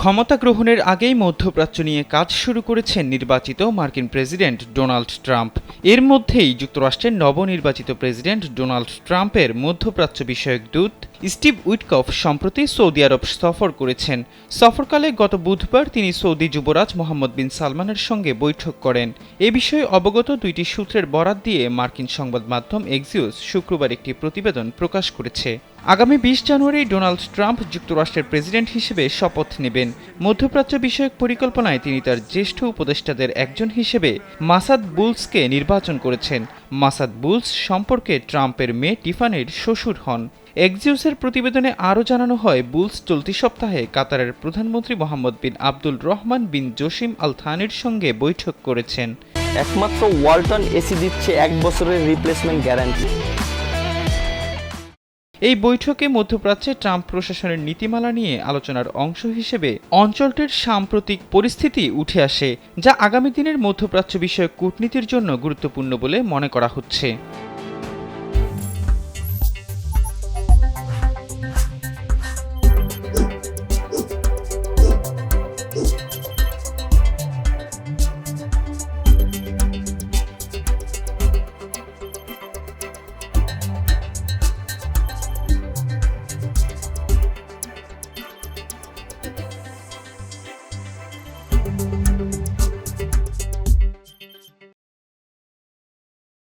ক্ষমতা গ্রহণের আগেই মধ্যপ্রাচ্য নিয়ে কাজ শুরু করেছেন নির্বাচিত মার্কিন প্রেসিডেন্ট ডোনাল্ড ট্রাম্প। এর মধ্যেই যুক্তরাষ্ট্রের নবনির্বাচিত প্রেসিডেন্ট ডোনাল্ড ট্রাম্পের মধ্যপ্রাচ্য বিষয়ক দূত স্টিভ উইটকফ সম্প্রতি সৌদি আরব সফর করেছেন। সফরকালে গত বুধবার তিনি সৌদি যুবরাজ মোহাম্মদ বিন সালমানের সঙ্গে বৈঠক করেন। এ বিষয়ে অবগত দুইটি সূত্রের বরাত দিয়ে মার্কিন সংবাদ মাধ্যম এক্সিওস শুক্রবার একটি প্রতিবেদন প্রকাশ করেছে। আগামী ২০ জানুয়ারি ডোনাল্ড ট্রাম্প যুক্তরাষ্ট্রের প্রেসিডেন্ট হিসেবে শপথ নেবেন। মধ্যপ্রাচ্য বিষয়ক পরিকল্পনায় তিনি তার জ্যেষ্ঠ উপদেষ্টাদের একজন হিসেবে মাসাদ বুলসকে নির্বাচন করেছেন। মাসাদ বুলস সম্পর্কে ট্রাম্পের মেয়ে টিফানির শ্বশুর হন। এক্সিওসের প্রতিবেদনে আরও জানানো হয়, বুলস চলতি সপ্তাহে কাতারের প্রধানমন্ত্রী মোহাম্মদ বিন আব্দুল রহমান বিন জসিম আল থানির সঙ্গে বৈঠক করেছেন। একমাত্র ওয়ালটন এসি দিচ্ছে ১ বছরের রিপ্লেসমেন্ট গ্যারান্টি। এই বৈঠকে মধ্যপ্রাচ্যে ট্রাম্প প্রশাসনের নীতিমালা নিয়ে আলোচনার অংশ হিসেবে অঞ্চলটির সাম্প্রতিক পরিস্থিতি উঠে আসে, যা আগামী দিনের মধ্যপ্রাচ্য বিষয়ক কূটনীতির জন্য গুরুত্বপূর্ণ বলে মনে করা হচ্ছে।